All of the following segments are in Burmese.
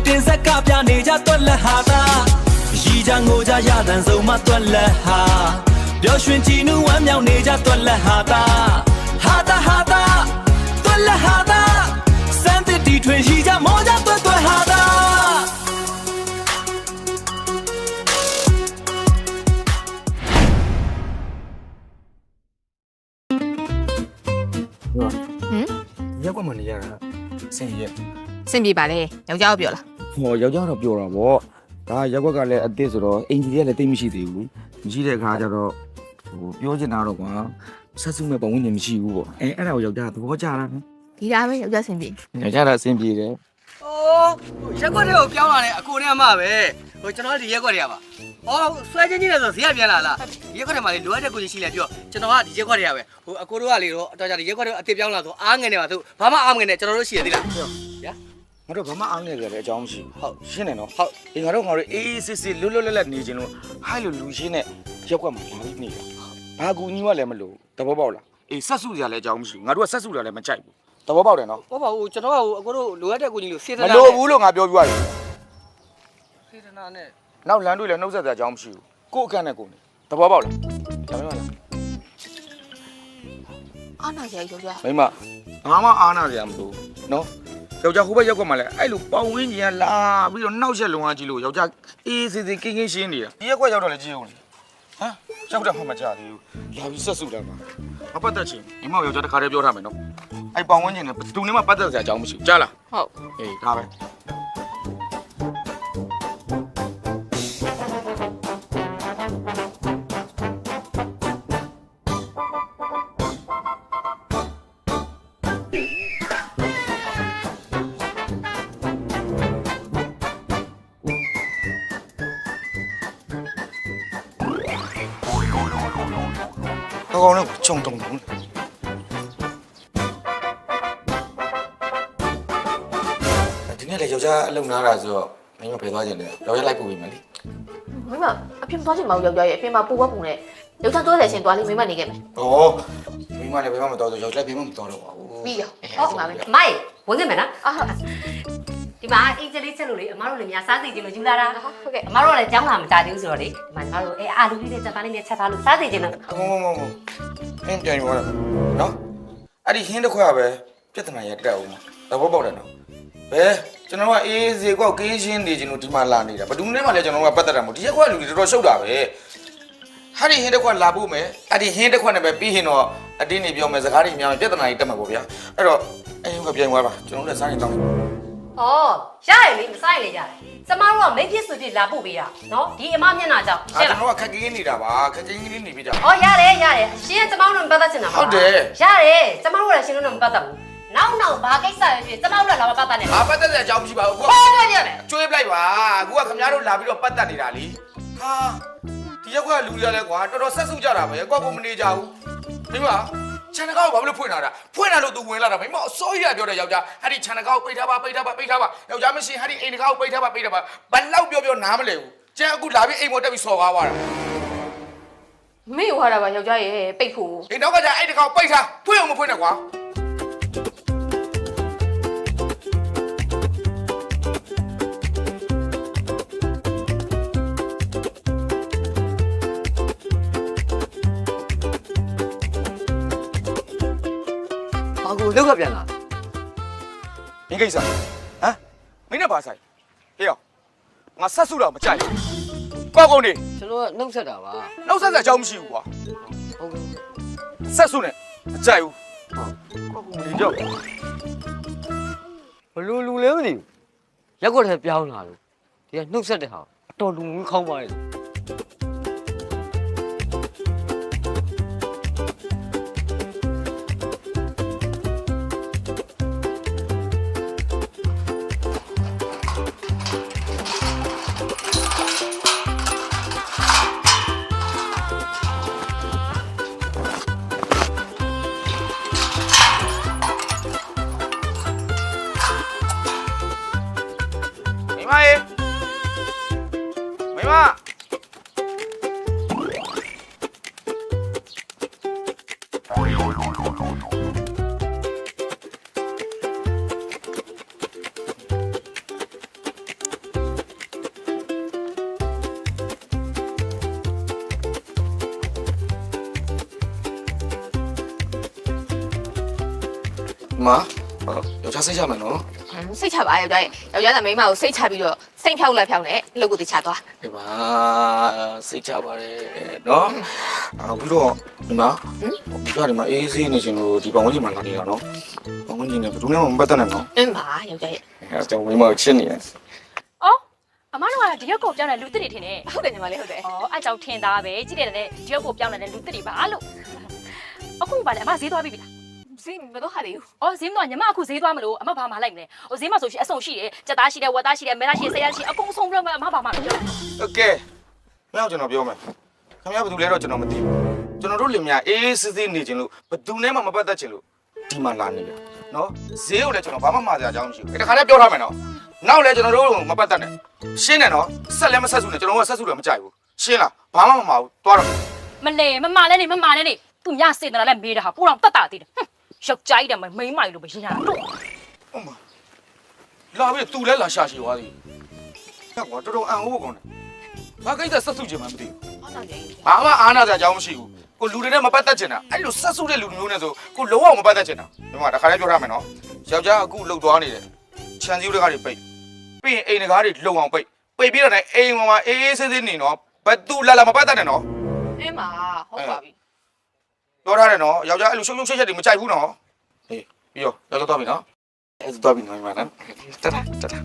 တင်ဆက်ကပြနေကြတွက်လက်ဟာတာရီချငိုကြရတန်ဆုံးမတွက်လက်ဟာပျော်ရွှင်ကြည်နူးဝမ်းမြောက်နေကြတွက်လက်ဟာတာတွက်လက်ဟာတာစမ်းသစ်တီထွင်ရီချမောကြတွက်ဟာတာရက်ကွက်မှနေရတာစင်ရက်စင်ပြေပါလေယောက်ျားပြောလားဟောယောက်ျားတော့ပြောတာဗောဒါရက်ကွက်ကလည်းအသစ်ဆိုတော့အင်ဂျီတွေကလည်းတိတ်မရှိသေးဘူးမရှိတဲ့အခါကျတော့ပြောချင်တာတော့ကွာဆက်စုမဲ့ပုံဝင်နေမရှိဘူးဗောအဲ့ဒါကိုယောက်ျားသဘောကျတာဒီဒါပဲယောက်ျားစင်ပြေယောက်ျားတော့စင်ပြေတယ်ရက်ကွက်တွေကိုပြောင်းလာတဲ့အကိုနဲ့အမပဲကျွန်တော်ဒီရက်ကွက်တွေကပါဆွဲချင်းချင်းနဲ့ဆိုဈေးကပြန်လာလားရက်ကွက်တွေမှာလေလိုအပ်တဲ့ကိုကြီးရှိလဲပြောကျွန်တော်ကဒီရက်ကွက်တွေကပဲအကိုတို့ကလေတော့အတော်ကြဒီရက်ကွက်တွေအစ်စ်ပြောင်းလာဆိုအားငယ်နေပါဆိုဘာမှအားငယ်နေကျွန်တော်တို့ရှိရသေးလားဗျာငါတို့ဘာမှအားငယ်ကြတယ်အကြောင်းမရှိဘူးဟုတ်ရှင်းတယ်နော်ဟုတ်ငါတို့အေးစစ်စစ်လွတ်လွတ်လပ်လပ်နေခြင်းလို့ဟိုက်လိုလူရှင်းနဲ့ရက်ကွက်မှာလာပြီးနေတာဘာကူညီမှလည်းမလို့သဘောပေါက်လားအေးဆက်စုကြလည်းအကြောင်းမရှိဘူးငါတို့ကဆက်စုတာလည်းမကြိုက်ဘူးသဘောပေါက်တယ်နော်ဟုတ်ပါဘူးကျွန်တော်ကအကိုတို့လိုအပ်တဲ့ကိုကြီးလို့စေတနာမလိုဘူးလို့ငါပြောပြရရင်စေတနာနဲ့နောက်လမ်းတွေ့လည်းနှုတ်ဆက်တဲ့အကြောင်းမရှိဘူးကို့အခန့်နဲ့ကိုနေသဘောပေါက်လားဒါမှမဟုတ်လားအားနာရယောက်ျားမိမငါမှအားနာကြမလို့နော်ယောက်ျားဟိုဘက်ရက်ကွက်မှာလည်းအဲ့လိုပေါင်ဝင်းကြီးကလာပြီးတော့နောက်ရက်လုံအားကြီးလို့ယောက်ျားအေးစစ်စစ်ကင်းကင်းရှင်းနေတာဒီရက်ကွက်ရောက်တော့လည်းကြည့်ဦးလေဟမ်ရောက်တော့မှမကြသေးဘူးလာပြီးဆက်စုတာမှာမပတ်သက်ချင်ဒီမောက်ယောက်ျားတခါတည်းပြောထားမယ်နော်အဲ့ပေါင်ဝင်းကြီးနဲ့ဘယ်သူမှပတ်သက်စရာအကြောင်းမရှိဘူးကြားလားဟုတ်အေးဒါပဲကောင်းတော့ကြုံတုံတုံဒီနေ့လေယောက်ျားအလုပ်နားတာဆိုတော့မင်းမဖယ်သွားကြတယ်ယောက်ျားလိုက်ပို့ပြီမလေးမိမအပြင်သွားချင်မအောင်ယောက်ျားရဲ့အပြင်မှာပို့ပူနေယောက်ျားသွားတယ်ရှင်သွားလိမိမနေခဲ့မယ်ဩမိမလည်းဘယ်မှမတော်ဆိုယောက်ျားဘယ်မှမတော်တော့ပါဘူးပြီးရောဟုတ်ပါပြီမိုက်ဝင်ခဲ့မယ်နော်ဒီမှာအင်ဂျင်လေးချက်လို့လေအမတို့လည်းများစားစီခြင်းလို့ယူလာတာဟုတ်ကဲ့အမတို့ကလည်းကြောင်းလာမကြသေးဘူးဆိုတော့လေဒီမှာညီမတို့အာလူလေးနဲ့စက်သားလေးနဲ့ချက်ထားလို့စားစီခြင်းလို့မအင်းပြန်ရောနော်အဲ့ဒီဟင်းတစ်ခွက်ပဲပြဿနာရတက်အောင်သဘောပေါက်တယ်နော်ဘယ်ကျွန်တော်ကအေးစေကောက်ကင်းရှင်းနေခြင်းလို့ဒီမှာလာနေတာဘယ်သူနဲ့မှလည်းကျွန်တော်ကပတ်သက်တာမဟုတ်ဒီရက်ခွက်လူတွေတော်တော်ရှုပ်တာပဲဟာဒီဟင်းတစ်ခွက်လာဖို့မယ်အဲ့ဒီဟင်းတစ်ခွက်နဲ့ပဲပြီးရင်တော့အတင်းနေပြောမယ်စကားတွေများမယ်ပြဿနာကြီးတက်မှာပေါ့ဗျာအဲ့တော့အဲ့ဒီကပြန်သွားပါကျွန်တော်လည်းစားရင်တောင်းရရလေမဆိုင်လေရတယ်ကျမတို့ကမိတ်ဖြစ်ဆိုဖြစ်လာပို့ပေးတာနော်ဒီအမမျက်နှာကြောင့်ရှင်းလားကျွန်တော်ကခက်ကင်းနေတာပါခက်ကင်းကင်းနေပြီကြာရတယ်ရှင်းကကျမတို့မပတ်သက်ချင်တာပါဟုတ်တယ်ရတယ်ကျမတို့လည်းရှင်းလို့မပတ်သက်ဘူးနောက်ဘာကိစ္စလဲဖြစ်ကျမတို့လည်းလာမပတ်သက်နဲ့ဘာပတ်သက်တဲ့အကြောင်းမရှိပါဘူးကိုဟုတ်တယ်ကျွေးပလိုက်ပါအခုကခင်ဗျားတို့လာပြီးတော့ပတ်သက်နေတာလीဟာဒီရက်ခွက်လူတွေလည်းကွာတော်တော်ဆက်စုကြတာပဲကိုကမနေကြဘူးမိမခြံတကောက်ဘာလို့ဖွင့်လာတာဖွင့်လာလို့ तू ဝင်လာတာမိမအစိုးရပြောတဲ့ယောက်ျားအဲ့ဒီခြံတကောက်ပိတ်ထားပါယောက်ျားမရှိအဲ့ဒီအိမ်တကောက်ပိတ်ထားပါဘယ်လောက်ပြောနားမလဲဘူးကျန်အခုလာပြီးအိမ်ပေါ်တက်ပြီးစော်ကားသွားတာမေ့သွားတာပါယောက်ျားရဲ့ပိတ်ဖို့အိမ်တော့ကကျအဲ့တကောက်ပိတ်ထားဖွင့်အောင်မဖွင့်နဲ့ကွာလောက်ကပြန်လာမင်းကိစ္စဟမ်မင်းနဲ့ဘာဆိုင်ဟေးအောင်ငါဆက်စုတော့မကြိုက်ဘူးကောက်ကုန်နေကျွန်တော်ကနှုတ်ဆက်တာပါနှုတ်ဆက်တဲ့အကြောင်းမရှိဘူးကွာဟုတ်ကဲ့ဆက်စုနဲ့မကြိုက်ဘူးကောက်ကုန်နေကြောက်ဘလို့လူလဲမသိဘူးရက်ကွက်ထဲပြောင်းလာလို့ဒီကနှုတ်ဆက်တဲ့ဟာအတော်လူငင်းခေါင်းပါလေမိမ မယောက်ျားစိတ်ချမယ်နော် စိတ်ချပါယောက်ျားရဲ့ယောက်ျားကမိန်းမကိုစိတ်ချပြီးတော့စိတ်ဖြောက်လက်ဖြောက်နဲ့အလုပ်ကိုတခြားသွား ဒီမှာစိတ်ချပါတယ်နော်ပြီးတော့ဒီမှာဒီမှာအေးဆေးနေချင်လို့ဒီပေါင်ဝင်းကြီးမှာလာနေတာနော်ပေါင်ဝင်းကြီးနဲ့ဘယ်သူမှမပတ်သက်နဲ့နော် အင်းပါယောက်ျားရဲ့ အဲကျွန်တော်မိန်းမကိုချစ်နေတယ် အော်အမတို့ကဒီရက်ကိုပြောင်းတဲ့လူတစ်တွေထင်တယ် ဟုတ်တယ်ညီမလေးဟုတ်တယ် ။အော်အဲ့ကြောင့်ထင်သားပဲကြည့်တယ်လေဒီရက်ကိုပြောင်းတဲ့လူတစ်တွေပါလို့အခုပါလေအမဈေးသွားပြီလား စိတ်မတော့ဟာလေ ။အော်ဈေးမတော့ညီမအခုဈေးသွားမလို့အမဘာမှလိုက်မလဲ။ဟိုဈေးမှာဆိုရှင်အဆုံရှိတယ်ကြက်သားရှိတယ်ဝက်သားရှိတယ်မဲသားရှိတယ်ဆရာရှိအကုန်ဆုံးပြီးတော့အမဘာမှမပြော โอเคမြောက်ကျွန်တော်ပြောမယ်ခင်ဗျားဘယ်သူလဲတော့ကျွန်တော်မသိဘူးကျွန်တော်တို့လင်မယားအေးစစ်စစ်နေချင်လို့ဘယ်သူနဲ့မှမပတ်သက်ချင်လို့ဒီမှာလာနေတာနော်ဈေးကိုလည်းကျွန်တော်ဘာမှမှာစရာအကြောင်းမရှိဘူးဒီခါလည်းပြောထားမယ်နော်နောက်လည်းကျွန်တော်တို့မပတ်သက်နဲ့ရှင်းတယ်နော်ဆက်လည်းမဆက်စုနဲ့ကျွန်တော်ကဆက်စုလည်းမကြိုက်ဘူးရှင်းလားဘာမှမမှာဘူးတွားတော့ ။မလဲမမလဲနေမမလဲနေသူညစေတနာလည်းမေးတာဟာပိုတော့တတ်တာသေးတယ်။ဟွန်းယောက်ျားကြီးတယ်မိန်းမကြီးလို့ပဲရင်ရတော့ ဟုတ်မှာလာပြီသူလည်းလာရှာရှိသွားသည်ဟဲ့ကွာတော်တော်အံ့ဩဖို့ကောင်းတယ်ဘာကိစ္စဆက်စုချင်မှမသိဘူး ဟုတ်တယ် ဘာမှအားနာစရာအကြောင်းမရှိဘူးကိုလူတွေနဲ့မပတ်သက်ချင်တာအဲ့လိုဆက်စုတဲ့လူမျိုးနဲ့ဆိုကိုလုံးဝမပတ်သက်ချင်တာဒီမှာတခါလေးပြောထားမယ်နော်ယောက်ျားအခုလှုပ်သွားနေတယ်ခြံစည်းတွေကားတွေပိတ်ပြီးရင်အိမ်တကားတွေလုံအောင်ပိတ်ပြီးတော့လည်းအိမ်မှာအေးအေးဆေးဆေးနေနော်ဘယ်သူလာမပတ်သက်နဲ့နော် အင်းပါဟုတ်ပါပြီ ပြောထားတယ်နော်ယောက်ျားအဲ့လိုရှုံရှုံချက်ချက်တွေမကြိုက်ဘူးနော်ဟေးပြီးရောယောက်ျားသွားပြီနော်အဲ့ဒါသွားပြီနော်ညီမနော်တတာ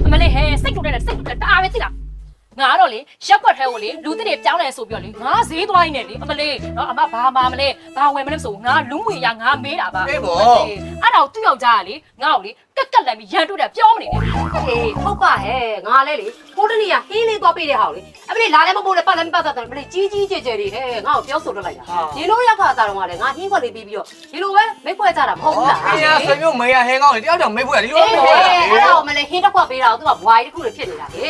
အမလေးဟဲစိတ်တူတယ်စိတ်တူတယ်တအားပဲသိလားငါတော့လေရက်ွက်ထဲကိုလေလူတစ်တွေပြောင်းတယ်ဆိုပြီးတော့လေငါဈေးသွားရင်းနဲ့လေအမလေးနော်အမဘာမှမလဲဘာဝယ်မလဲဆိုငါလူငွေရငါမေးတာပါအဲ့တော့သူ့ယောက်ျားကလေငါ့ကိုလေကက်ကက်လန်ပြီးရန်တို့တယ်ပြောမနေနဲ့ အေးဟုတ်ပါဟဲ့ငါလဲလေကိုတနီကဟင်းလေးသွားပေးတဲ့ဟာကိုလေအမလေးလာလည်းမပို့လည်းပတ်လည်းမပတ်သက်တယ်မလေးကြီးကြီးကျယ်ကျယ်တွေဟဲ့ငါ့ကိုပြောဆိုလွတ်လိုက်တာဒီလိုရောက်ခါသားတော့ကလည်းငါဟင်းခွက်လေးပြီးပြီးတော့ဒီလိုပဲမိတ်ခွက်ကြတာမဟုတ်ဘူးလား အေးရဆွေမျိုးမေးရဟဲကောင်းလေတယောက်တော့မေးဖို့ရဒီလို အေး မ ဟဲ့ ဟုတ်ဘူး အဲ့ဒါကိုမလေးဟင်းတစ်ခွက်ပေးတာကိုသူကဘွားကြီးတစ်ခုတွေဖြစ်နေတာဟေး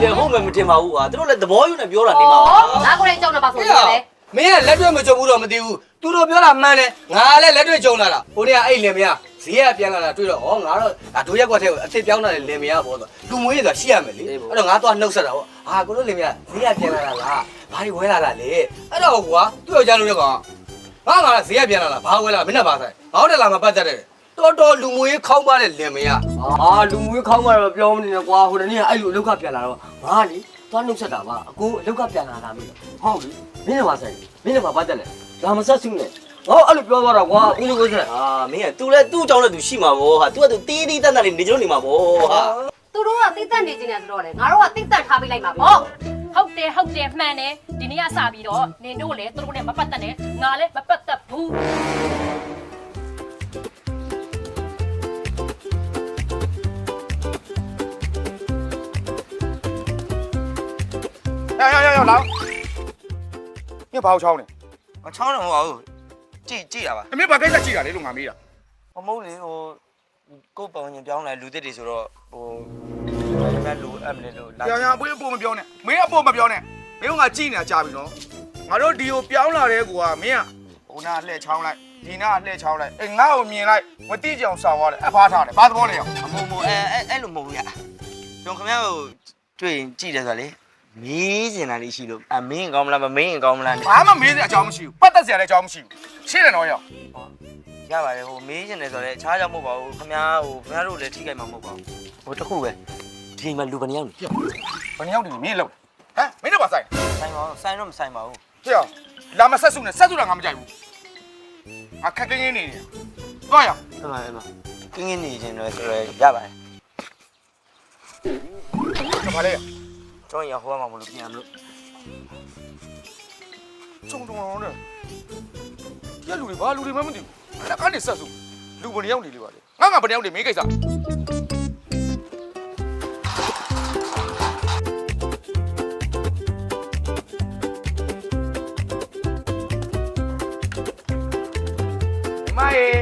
တယ်ဟုတ်မယ်မတင်ပါဘူးကွာသူတို့လည်းသဘောယူနေပြောတာနေမှာပါ ငါကိုလည်းကြောက်နေပါဆိုရင်လေ မင်းကလက်တွေ့မကြုံဘူးတော့မသိဘူးသူတို့ပြောတာမှန်တယ်ငါလည်းလက်တွေ့ကြုံလာတာဟိုနေ့ကအဲ့လင်မယားဈေးကပြန်လာတာတွေ့တော့ဩငါတော့ဒိုးရက်ကွက်ထဲကိုအစ်စ်ပြောင်းလာတဲ့လင်မယားပေါ့ဆိုလူမွေးဆိုတာရှိရမယ်လေအဲ့တော့ငါသွားနှုတ်ဆက်တာပေါ့ဟာကိုတို့လင်မယားဈေးကပြန်လာတာလားဘာတွေဝဲလာတာလဲအဲ့တော့ကွာသူ့ယောက်ျားလုံးလည်းကောင်ငါဈေးကပြန်လာတာဘာဝဲလာမင်းနဲ့ဘာဆိုင်ငါတို့လာမပတ်သက်တဲ့တော်တော်လူမွေးခေါင်းပါတဲ့လင်မယား အာလူမျိုးခေါင်းမှာတော့ပြောမနေနဲ့ကွာဟိုတနေ့ကအဲ့လိုအလောက်ကပြန်လာတော့ငါလေသွားနှုတ်ဆက်တာပါအကိုအလောက်ကပြန်လာတာမင်းဟုတ်လေမင်းနဲ့ပါဆိုင်မင်းနဲ့ပါပတ်သက်လဲဒါမဆက်စုနဲ့ဟောအဲ့လိုပြောသွားတာကွာဦးလေးကိုဆက်အာမင်းက तू လဲသူ့အကြောင်းနဲ့ तू ရှိမှာဗောဟာ तू က तू တီးတီးတတ်တတ်နေကြလို့နေမှာဗောဟာ သူတို့ကတိတ်တက်နေခြင်းနဲ့ဆိုတော့လေငါတို့ကတိတ်တက်ထားပေးလိုက်မှာပေါ့ ဟုတ်တယ်မှန်တယ်ဒီနေ့ကစပြီးတော့နင်တို့လည်းသူတို့နဲ့မပတ်သက်နဲ့ငါလည်းမပတ်သက်ဘူး ရောက်လာညဘာချောင်းနေ ချောင်းတော့မဟုတ်ဘူးကြည့်ရပါ အမေဘာကိစ္စကြည့်တာလဲလို့ငါမေးတာ မဟုတ်လေဟိုကိုယ်ပုံရင်ပြောင်းလာလူသစ်တွေဆိုတော့ဟိုဘာမှလူအပ်မလဲလို့လာ ကြောင်အပွေးအပို့မပြောနဲ့မင်းအပို့မပြောနဲ့မင်းကငါကြည့်နေတာကြာပြီနော်ငါတို့ဒီကိုပြောင်းလာတဲ့ကွာမင်းကဟိုနာလှည့်ချောင်းလိုက်ဒီနာလှည့်ချောင်းလိုက်အေးငါ့ကိုမြင်လိုက်မတိကြအောင်ဆောင်သွားတယ်အဖားထားတယ်ဘာသဘောလဲရော အမို့မို့အဲ့လိုမဟုတ်ဘူးရကျွန်တော်ခင်ဗျားကိုတွေ့ရင်ကြည့်တယ်ဆိုတော့လေမေးစင်တာလေးရှိလို့အမင်းကောင်းမလားမမင်းကောင်းမလား ဘာမှမေးစရာအကြောင်းမရှိဘူးပတ်သက်စရာလည်းအကြောင်းမရှိဘူးရှင်းတယ်နော်ရော ရပါတယ်ဟိုမေးစင်တယ်ဆိုတော့လေအခြားကြောင့်မဟုတ်ပါဘူးခင်ဗျားတို့လည်းထိခိုက်မှာမဟုတ်ပါဘူးဟိုတခုပဲဒီမှာလူဘယ်နှယောက်နေ ဘယ်နှယောက်တည်းမင်းလောက်ဟမ်မင်းတို့ပါဆိုင် ဆိုင်ပါဘူးဆိုင်တော့မဆိုင်ပါဘူး ဟေ့ရောလာမဆက်စုနဲ့ဆက်စုတာငါမကြိုက်ဘူးငါခက်ကင်းနေနေသွားရ အဲ့မှာကင်းကင်းနေခြင်းတော့ဆိုတော့ရပါတယ် ဘာလဲ ကျွန်တော်ရဟိုမှာမလို့ပြန်မလို့ ကျုံတုံတော့နဲ့ဒီလူတွေဘာလူတွေမှမသိဘူးလက်ကနေဆက်စုလူဘယ်နှယောက်နေလေပါလေငါဘယ်နှယောက်နေမင်းကိစ္စမအေး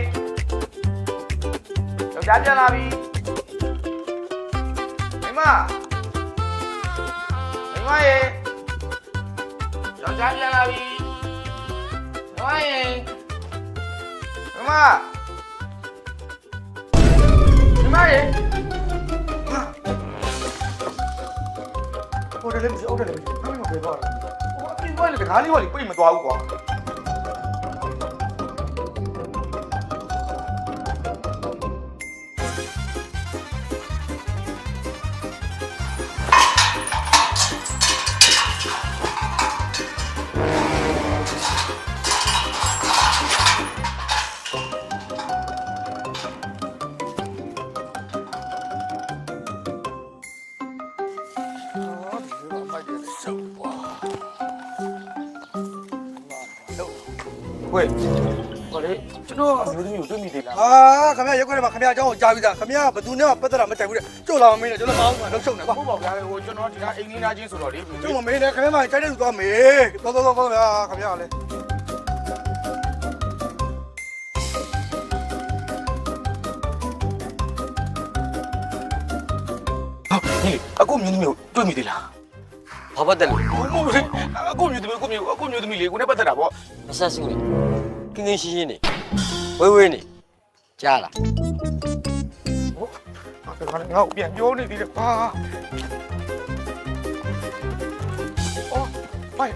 ယောက်ျားပြန်လာပြီမိမရေယောက်ျားပြန်လာပြီမိမရေမိမရေ ဟိုတယ်လည်းမရှိအောက်တယ်လည်းမရှိခမင်းမပြေသွားတာဟိုအပြင်သွားလေတကားလေးကလေပိတ်မသွားဘူးကွာဝေးဟိုလေကျွန်တော်အမျိုးသမီးကိုတွေ့မိသေးလား ခင်ဗျာရက်ခွက်ထဲမှာခင်ဗျာအကြောင်းကိုကြားပြီးသားခင်ဗျာဘယ်သူနဲ့မှပတ်သက်တာမတိုင်ဘူးတဲ့ကျုပ်လာမမင်းနဲ့ကျုပ်လည်းမအောင်မှာလှုပ်ရှုပ်နေကွာ ဟုတ်ပါဗျာဟိုကျွန်တော်ဒီကအိမ်နီးနားချင်းဆိုတော့လေ ကျုပ်မမင်းနဲ့ခင်ဗျာမကြိုက်တဲ့သူသွားမေးသွားဗျာခင်ဗျာလည်း ဟေးအခုမျိုးသမီးကိုတွေ့မိသေးလား ဘာပတ်တယ်လဲ ဟုတ်ဘူးအခုမျိုးသမီးကိုမျိုးသမီးလေးကိုနဲ့ပတ်သက်တာပေါ့ မဆက်စုနေကင်းကင်းရှင်းရှင်းနေဝေးဝေးနေကြားလား ဟုတ်ကဲ့ငါ့ပြန်ပြောနေသေးတယ်ဟာအော်မိုက်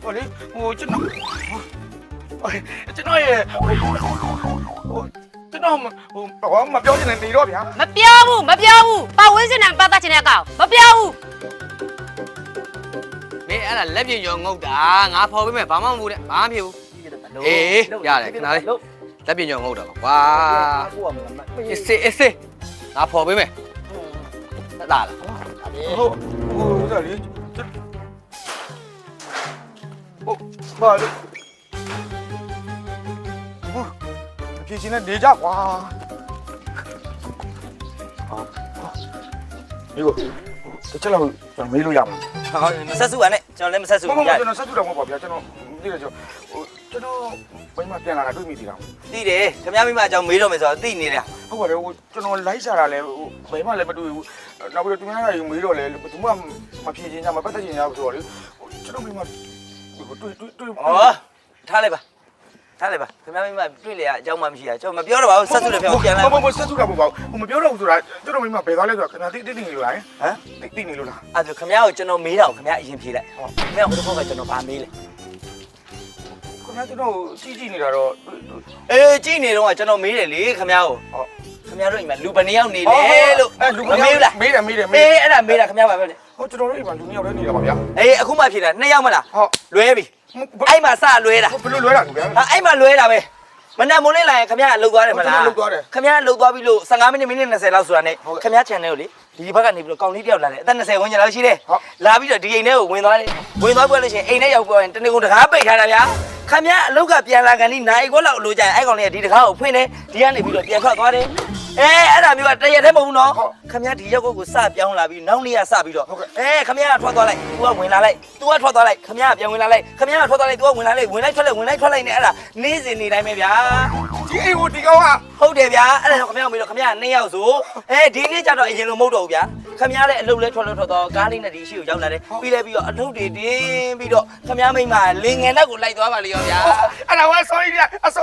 ဟိုလေဟိုကျွန်တော်ရဲ့ဟိုကျွန်တော်ဟိုမပြောချင်နေတော့ဗျာ မပြောဘူးပတ်ဝန်းကျင်နဲ့ပတ်သက်ချင်တဲ့ကောင်မပြောဘူး မင်းအဲ့ဒါလက်ပြညောငုတ်တာငါဖော်ပေးမယ်ဘာမှမဟုတ်တဲ့ဘာမှမဖြစ်ဘူးအေးရတယ်ခဏလေးလက်ပြညောငုတ်တာပါကွာအေးစေးငါဖော်ပေးမယ်သက်သာလား ဟုတ်ဒါလေဟုတ်ပါလေအပြေချင်းနဲ့နေကြကွာဒီကိုတချက်လောက်ကျွန်တော်မေးလို့ရမှာ မဆက်စုပါနဲ့ကျွန်တော်လည်းမဆက်စု မ ဘူး ဟုတ် ရ ကျွန်တော်ဆက်စုတော့မဟုတ်ပါဗျာကျွန်တော်ဒီကကျွန်တော်ဘယ်မှာပြန်လာတာတွေ့မိသေးလား သိတယ်ခင်ဗျားမိမအကြောင်းမေးတော့မယ်ဆိုတော့သိနေတယ် ဟုတ်ပါတယ်ဟိုကျွန်တော်လိုက်ရှာတာလဲဟိုဘယ်မှလည်းမတွေ့ဘူးနောက်ပြီးတော့သူများကမေးတော့လဲဘယ်သူမှမဖြေချင်ကြမပတ်သက်ချင်ကြဘူးဆိုတော့လေကျွန်တော်မိမဟိုတွေ့ ဩထားလိုက်ပါခင်ဗျားမိမတွေ့လေအကြောင်းမှမရှိတာကျွန်တော်မပြောတော့ပါဘူးဆက်စုလည်းပြန်လာ မဆက်စုတာမဟုတ်ပါဘူးဟိုမပြောတော့ဘူးဆိုတာကျွန်တော်မိမဘယ်သွားလဲဆိုတော့ခင်ဗျာတိနေလို့လားဟမ်တိနေလို့လား အဲ့ဒါခင်ဗျားကိုကျွန်တော်မေးတာကိုခင်ဗျားအရင်ဖြေလိုက်ခင်ဗျားဟိုတစ်ခေါက်ကကျွန်တော်ဗာမေးလဲ ခင်ဗျာကျွန်တော်ကြည့်နေတာတော့ အေးကြည့်နေတော့ကကျွန်တော်မေးတယ်လေခင်ဗျားကိုခင်ဗျားတို့အိမ်မှာလူဘယ်နှယောက်နေလဲလို့ လူမမေးလားမေးတယ် အေးအဲ့ဒါမေးတာခင်ဗျားပါပဲလေ ဟိုကျွန်တော်တို့အိမ်မှာလူ2ယောက်လည်းနေတာပါဗျာ အေးအခုမှဖြေတာ2ယောက်မလား ဟုတ် လွဲပြီအဲ့မှာစလွဲတာ ဘယ်လိုလွဲတာလဲဗျာ အဲ့မှာလွဲတာပဲမနက်မိုးလေးလာရင်ခင်ဗျားလှုပ်သွားတယ်မလား လှုပ်သွားတယ် ခင်ဗျားလှုပ်သွားပြီလို့15မိနစ်20လောက်ဆိုတာနဲ့ခင်ဗျား channel ကိုလေဒီဘက်ကနေပြီးတော့ကောင်းလေးတယောက်လာတယ်အသက်20ဝန်းကျင်လောက်ရှိတယ်လာပြီးတော့ဒီအိမ်ထဲကိုဝင်သွားတယ်ဝင်သွားပြီးလို့ရှိရင်အိမ်ထဲရောက်သွားရင်တနေ့ကုန်တကားပိတ်ထားတာဗျာခင်ဗျားအလုတ်ကပြန်လာကန်ဒီနိုင်ခွက်လောက်လိုကြရင်အဲ့ကောင်လေးကဒီတကားကိုဖွင့်တယ်ဒီကနေပြီးတော့ပြန်ထွက်သွားတယ်အဲ့ဒါမျိုးကတရက်တည်းမဟုတ်ဘူးနော်ခင်ဗျားဒီရက်ကိုစပြောင်းလာပြီးနောက်နေ့ကစပြီးတော့ခင်ဗျားကထွက်သွားလိုက် तू ကဝင်လာလိုက် तू ကထွက်သွားလိုက်ခင်ဗျားကပြန်ဝင်လာလိုက်ခင်ဗျားကထွက်သွားလိုက် तू ကဝင်လာလိုက်ဝင်လိုက်ထွက်လိုက်နဲ့အဲ့ဒါနေ့စဉ်နေ့တိုင်းပဲဗျာ ဒီအိမ်ကိုဒီကောင်က ဟုတ်တယ်ဗျာအဲ့ဒါကြောင့်ခင်ဗျားမေးတော့ခင်ဗျား2ယောက်ဆိုဒီနေ့ကျတော့အရင်လိုမဟုတ်တော့ဘူးဗျာခင်ဗျားလည်းအလုပ်လဲထွက်တော့ကားလေးနဲ့ဒီရှိကိုရောက်လာတယ်ပြီးလဲပြီးတော့အထုပ်တွေတင်းပြီးတော့ခင်ဗျားမိမလင်ငယ်နဲ့ကိုလိုက်သွားပါလေရောဗျာ အဲ့ဒါကအစိုး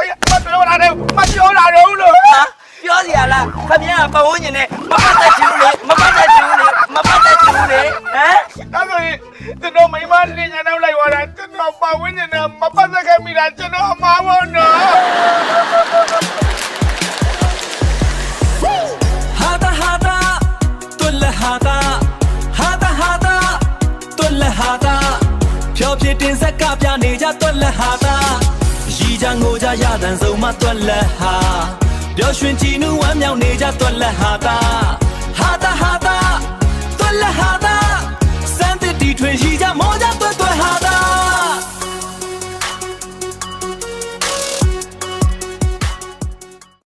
ရမပြောတာတော့လို့ ဟာပြောစီရလားခင်ဗျားပတ်ဝန်းကျင်နဲ့မပတ်သက်ချင်ဘူးလေမပတ်သက်ချင်ဘူးလေဟမ် အဲ့ဆိုရင်ကျွန်တော်မိမလင်းညာနောက်လိုက်သွားတာကျွန်တော်ပါဝင်းနေတာမပတ်သက်ခဲ့မိတာကျွန်တော်အမှားပါနော် hada tulla hada tulla hada ဖြောပြတင်ဆက်ကပြနေကြ tulla hada ရီကြငိုကြရတန်ဆုံးမ tulla ha ပျော်ရွှင်ကြည်နူးဝမ်းမြောက်နေကြ tulla hada